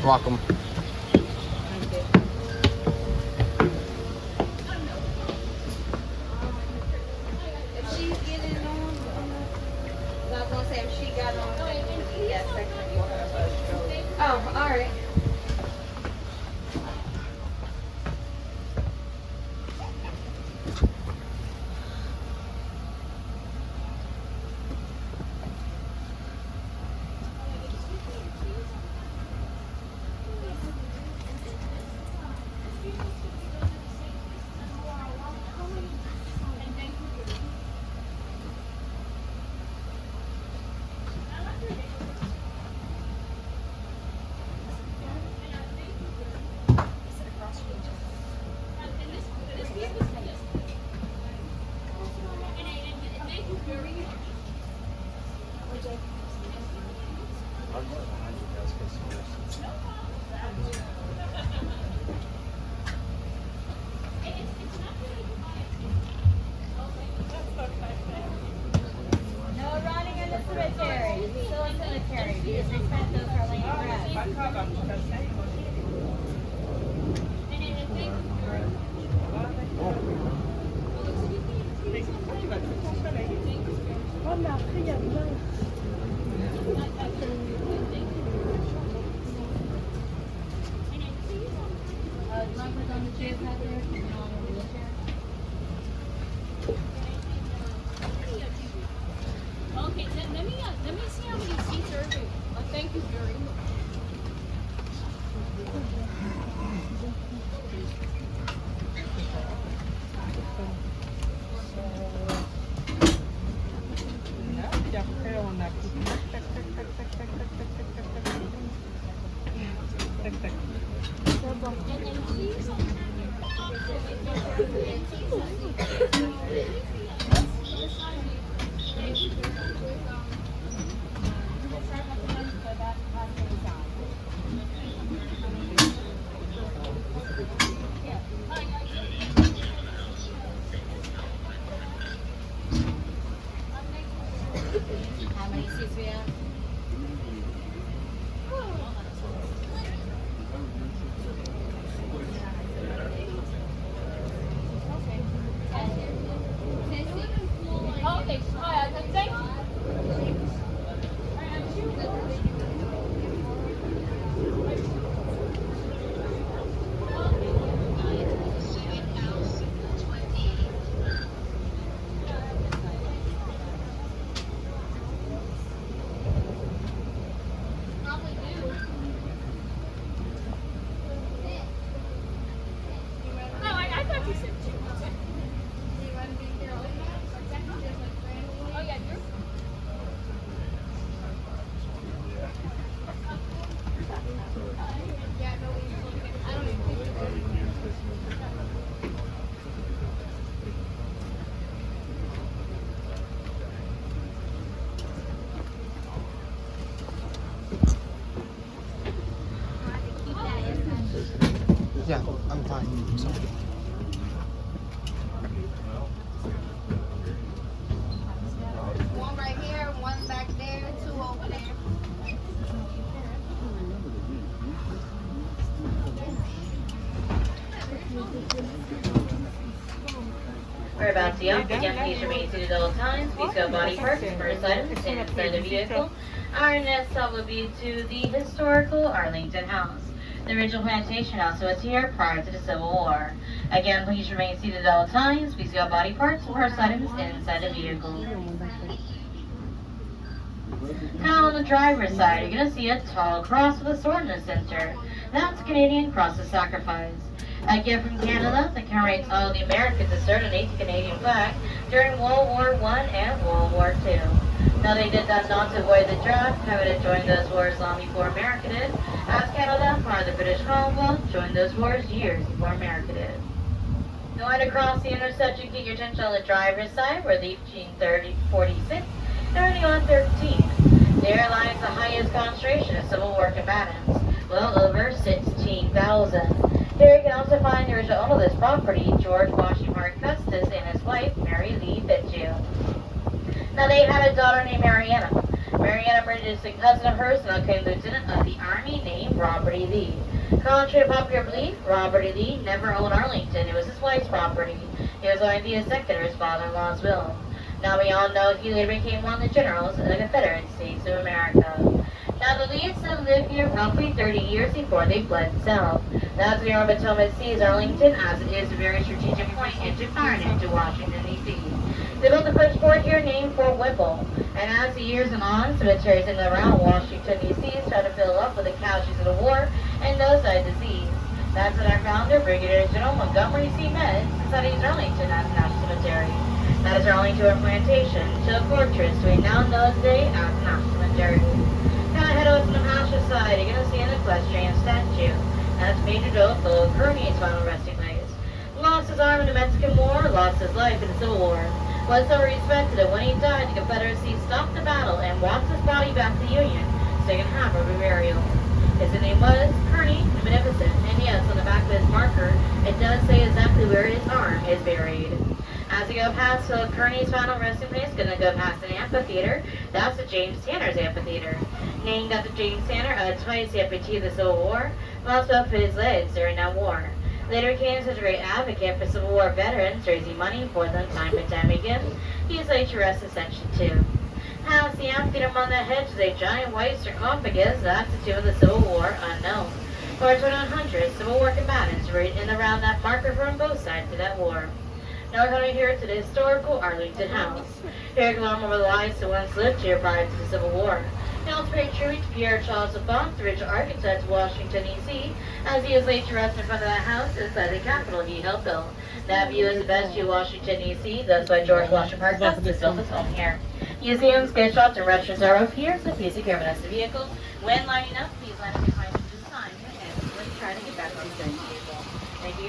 Welcome. If she's getting on, I was gonna say if she got on, then it would be that section for her. Oh, all right. No running in the cemetery. Still in cemetery. Because respect those for laying rest. Luggage on the chairs out there. You know, on the wheelchair. Okay, let me see how many seats are available. Thank you very much. And please, How many seats we have? okay, thank you. Probably do. No, I thought you said two. Oh yeah, you're. I don't even think Yeah, I'm fine. Sorry. One right here, one back there, two over there. We're about to be off. Again, please remain seated at all times. Please go body first, first items inside the vehicle. Our next stop will be to the historical Arlington House. The original plantation house was here prior to the Civil War. Again, please remain seated at all times. Please go body parts, first items inside the vehicle. Now on the driver's side, you're going to see a tall cross with a sword in the center. That's the Canadian Cross of Sacrifice. A gift from Canada that commemorates all of the Americans that served underneath the Canadian flag during World War I and World War II. Now they did that not to avoid the draft. Canada joined those wars long before America did, as Canada, part of the British Commonwealth, joined those wars years before America did. Going across the intersection, get your attention on the driver's side, where the 3046 starting on 13. There lies the highest concentration of Civil War combatants, well over 16,000. There you can also find the original owner of this property, George Washington Custis, and his wife, Mary Lee Fitzgerald. Now they had a daughter named Mariana. Marietta Bridge is a cousin of hers and a lieutenant of the Army named Robert E. Lee. Contrary to popular belief, Robert E. Lee never owned Arlington. It was his wife's property. It was only the executor of his father-in-law's will. Now we all know he later became one of the generals of the Confederate States of America. Now the Lees had lived here roughly 30 years before they fled south. That's the River Potomac sees Arlington as it is a very strategic point into firing into Washington, D.C. They built the first fort here named Fort Whipple, and as the years went on, cemeteries in and around Washington, D.C. started to fill up with the casualties of the war and those died of disease. That's when our founder, Brigadier General Montgomery C. Meadows, decided to use Arlington as a national cemetery. That is Arlington Plantation, to a fortress we now know today as a national cemetery. Now head over to the Hampshire side, you're going to see an equestrian statue. That's Major Joe Philip Kearny's final resting place. Lost his arm in the Mexican War, lost his life in the Civil War. Was so respected that when he died, the Confederacy stopped the battle and walked his body back to the Union so they can have a burial. His name was Kearny the Magnificent, and yes, on the back of his marker, it does say exactly where his arm is buried. As we go past Philip Kearny's final resting place, gonna go past an amphitheater. That's the James Tanner's Amphitheater. Named after James Tanner, a twice amputee of the Civil War, lost both of his legs during that war. Later became such a great advocate for Civil War veterans, raising money for them time and time again. He is laid to rest in Section 2. Past the amphitheater among the hedge is a giant white sarcophagus. That's the tomb of the Civil War unknown. For 100 Civil War combatants were in and around that marker from both sides of that war. Now we're coming here to the historical Arlington House. Here you can learn more of the lives that once lived here prior to the Civil War. It also paid tribute to Pierre Charles Laffont, the original architect of Washington, D.C., as he is laid to rest in front of that house inside the Capitol he helped build. That view is the best view of Washington, D.C., thus why George Washington Park Justice built his home here. Museums, gift shops, and restaurants are up here, so please take care of an vehicle. When lining up, please line up behind the sign and let's try to get back on the vehicle.